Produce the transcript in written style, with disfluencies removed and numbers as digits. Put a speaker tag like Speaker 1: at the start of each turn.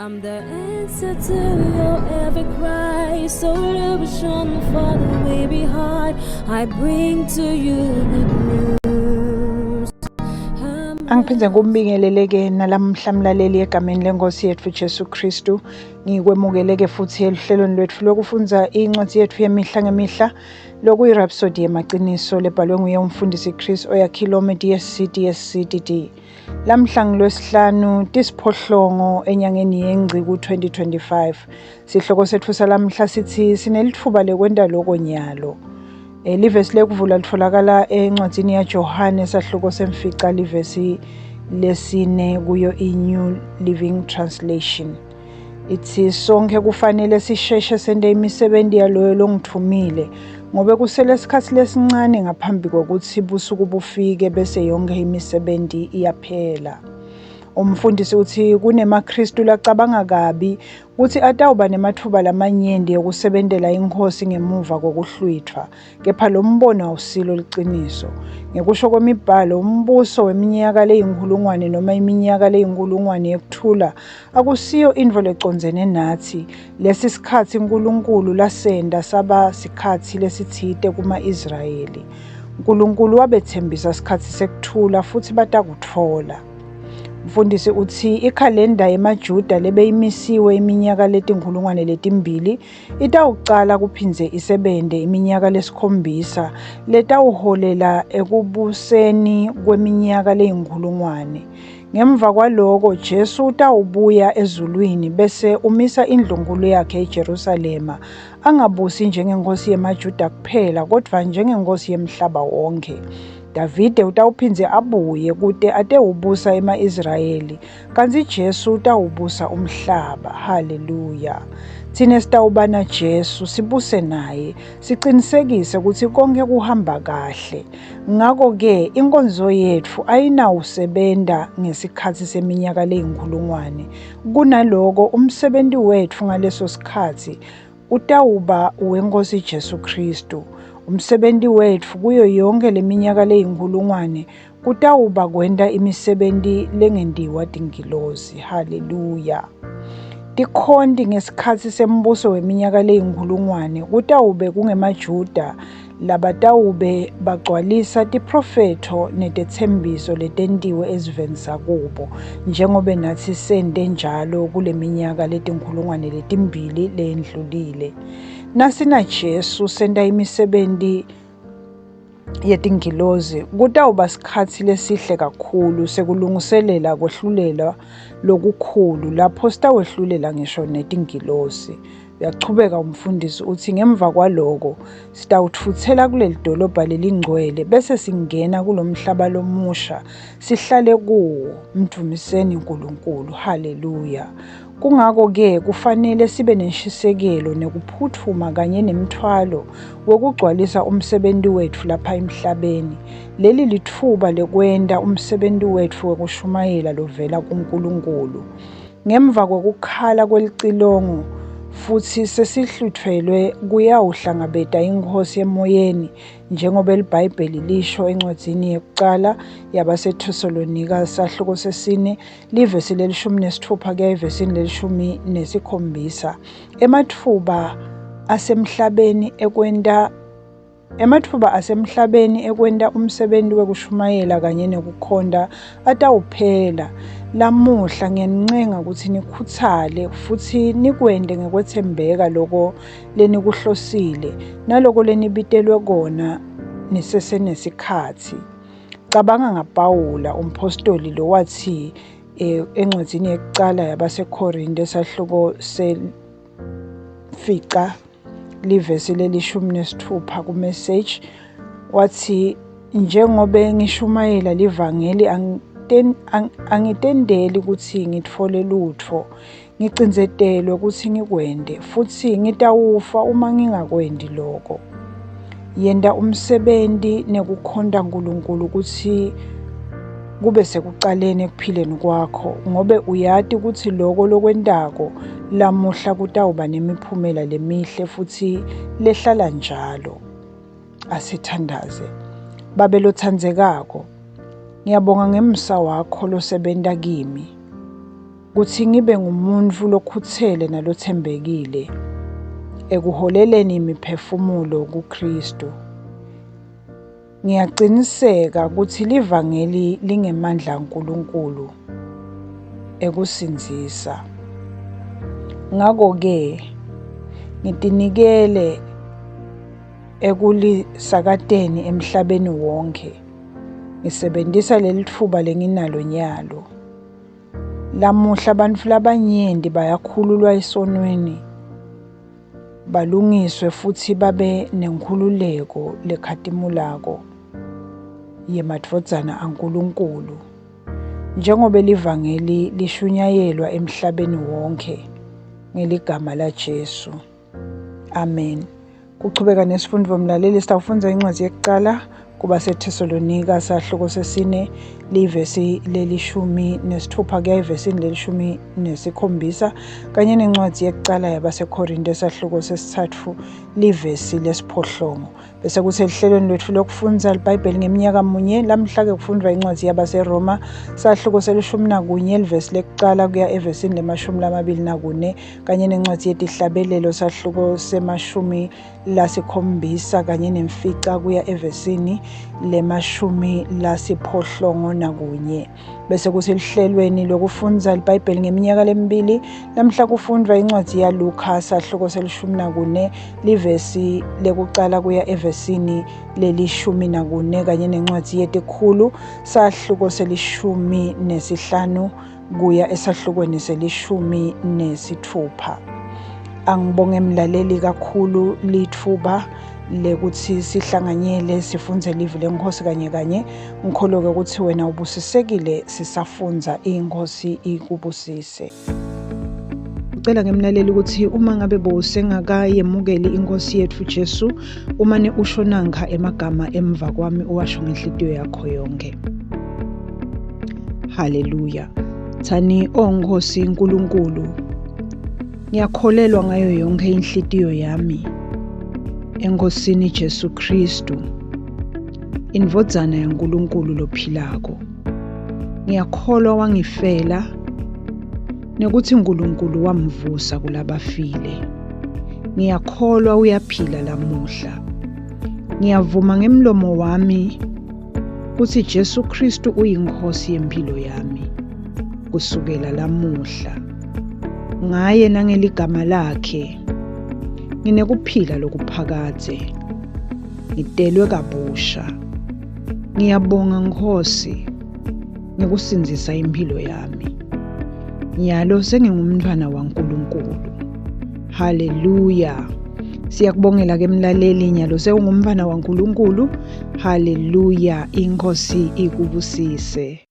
Speaker 1: I'm the answer to your every cry. So illusion for the way behind. I bring to you good news.
Speaker 2: Angiphinde ngikubingeleleke nalamhla mlaleli egameni lenkosi yethu Jesu Kristu. Ngikwemukeleke futhi ehlelweni lwethu lokufunza incwadi yethu yemihla ngemihla lokuyi Rhapsody yamaqiniso lebhalwe nguye umfundisi Chris Oyakhilome DSC. Lamhla ngilwesihlanu tisiphohlongo enyangeni yeNgci ku-2025. Sihloko sethu salamhla sithi sinelithuba lekwenta lokho nyalo. Livesi lekuvula litfolakala encwadzini yaJohane sahloko semfica livesi lesine kuyo iNew Living Translation. Ithi sonke kufanele sisheshe sente imisebenti yaloyo longithumile ngobe kusele isikhathi lesincane ngaphambi kokuthi busuku bufike bese yonke imisebenti iyaphela. Umfundisi uthi kunemaKristu lacabanga kabi ukuthi atawuba nemathuba lamanyenti yokusebentela inkosi ngemuva kokuhlwitshwa, kepha lo mbono awusilo liqiniso. Ngekusho kwemibhalo, umbuso weminyaka leyinkulungwane noma iminyaka leyinkulungwane yekuthula akusiyo intfo lecondzene nathi. Lesi sikhathi uNkulunkulu lasenda saba sikhathi lesitsite kuma-Israyeli. uNkulunkulu wabethembisa sikhathi sekuthula futhi batakutfola. Mfundisi uthi ikhalenda yemaJuda lebeyimisiwe iminyaka letinkulungwane letimbili itawucala kuphindze isebente iminyaka lesikhombisa letawuholela ekubuseni kweminyaka leyinkulungwane. Ngemva kwaloko Jesu utawubuya ezulwini bese umisa indlunkulu yakhe eJerusalema, angabusi njengenkosi yemaJuda kuphela kodvwa njengenkosi yemhlaba wonke. Davide utawuphindze abuye kute atewubusa ema-Israyeli, kanti Jesu utawubusa umhlaba. Haleluya. Thine sitawubana Jesu sibuse naye, sicinisekise ukuthi konke kuhamba kahle. Ngako-ke inkonzo yethu ayinawusebenta ngesikhathi seminyaka leyinkulungwane. Kunaloko umsebenti wethu ngaleso sikhathi utawuba uwenkosi Jesu Kristu. Umsebenti wethu kuyo yonke leminyaka leyinkulungwane kutawuba kwenta imisebenti lengentiwa tingilozi. Haleluya. Tikhonti ngesikhatsi sembuso weminyaka leyinkulungwane kutawube kungemaJuda labatawube bagcwalisa tiprofeto netetsembiso letentiwe eziveni zakubo, njengobe natsi sente njalo kule minyaka letinkulungwane letimbili leyendlulile. Nasina Jesu senta imisebenti yetingilozi kutawuba sikhatsi lesihle kakhulu sekulungiselela kwehlulela lokukhulu lapho sitawehlulela ngisho netingilozi. Uyachubeka umfundisi uthi ngemva kwaloko sitawutfuthela kuleli dolobha lelingcwele bese singena kulomhlaba lomusha sihlale kuwo. Mdumiseni uNkulunkulu. Haleluya. Kungako-ke kufanele sibe nentshisekelo nekuphuthuma kanye nemthwalo wokugcwalisa umsebenti wethu lapha emhlabeni. Leli lithuba lekwenta umsebenti wethu wekushumayela lovela kuNkulunkulu. Ngemva kokukhala kwelicilongo futhi sesihluthelwe kuyawuhlangabeta inkosi emoyeni njengoba iBhayibheli lisho encwadzini yekucala yabaseThesalonika sahloko sesine livesi lelishumi-6 kuya evesini lelishumi-7. Ematfuba asemhlabeni ekwenta umsebenti wekushumayela kanye nekukhonda atawuphela. Lamuhla ngiyanincenga ukuthi nikhutsale futhi nikwente ngekwetsembeka loko lenikuhlosile naloko lenibitelwe kona nisesenesikhatsi. Cabanga ngaPawula umpostoli lowathi encwadzini yekucala yabaseKorinte sahloko semfica livesi lelishumi-6 kuMessage wathi, njengobe ngishumayela livangeli angitendeli ukuthi ngitfole lutho, ngicindzetelwe ukuthi ngikwente futhi ngitawufa uma ngingakwendi loko. Yenta umsebenti nekukhonda uNkulunkulu ukuthi kube sekucaleni ekuphileni kwakho ngobe uyati ukuthi loko lokwentako lamuhla kutawuba nemiphumela lemihle futhi lehlala njalo. Asithandaze. Babe lothandzekako, ngiyabonga ngemsa wakho losebenta kimi. kuthi ngibe ngumuntu lokhuthele nalothembekile ekuholeleni imiphefumulo kuKristu. Ngiyaciniseka ukuthi livangeli lingemandla kaNkulunkulu ekusinzisa. Ngakho-ke ngitinikele ekulisakateni emhlabeni wonke. Ngisebenzisa leli thuba lenginalo nyalo. Lamuhla abantu labanyenti bayakhululwa esonweni, balungiswe futhi babe nenkhululeko lekhadimulako yemadvodzana aNkulunkulu, njengoba livangeli lishunyayelwa emhlabeni wonke ngeligama laJesu. Amen. Kuchubeka nesifundo mlaleli, sitawufundza incwadzi yekucala kubaseThesalonika sahluko 4 livesi leli-16 kuya evesini leli-17 kanye nencwadzi yekucala yabaseKorinte sahluko 3 livesi lesi-8. Bese kuthi elihlelweni lwethu lokufundza iBhayibheli ngeminyaka munye, lamhla-ke kufundwa incwadzi yabaseRoma sahluko 11 livesi lekucala kuya evesini le-24 kanye nencwadzi yetihlabelelo sahluko 17 kanye nemfica kuya evesini le-11. Bese kuthi elihlelweni lokufundza iBhayibheli ngeminyaka lemibili, lamhla kufundwa incwadzi yaLuka sahluko 14 livesi lekucala kuya evesini leli-14 kanye nencwadzi yetikhulu sahluko 15 kuya esahlukweni seli-16. Angibonge mlaleli kakhulu lithuba lekuthi sihlanganyele sifundze livi leNkosi kanye. Ngikholwa ukuthi wena ubusisekile sisafundza, iNkosi ikubusise. Ngicela ngemlaleli ukuthi uma ngabe bowusengakayemukeli iNkosi yethu Jesu, umane usho nanka emagama emva kwami uwasho ngenhliziyo yakho yonke. Haleluya. Thani Nkosi Nkulunkulu, ngiyakholelwa ngayo yonke inhliziyo yami eNkosini Jesu Kristu, indvodzana yaNkulunkulu lophilako. Ngiyakholwa wangifela nekuthi uNkulunkulu wamvusa kulabafile. Ngiyakholwa uyaphila lamuhla. Ngiyavuma ngemlomo wami ukuthi Jesu Kristu uyiNkosi yempilo yami kusukela lamuhla. Ngaye nangeligama lakhe nginekuphila lokuphakade, ngitelwe kabusha. Ngiyabonga Nkosi ngekusinzisa impilo yami. Nyalo sengingumntwana waNkulunkulu. Haleluya. Siyakubongela ke mlaleli, nyalo sewungumntwana waNkulunkulu. Haleluya. iNkosi ikubusise.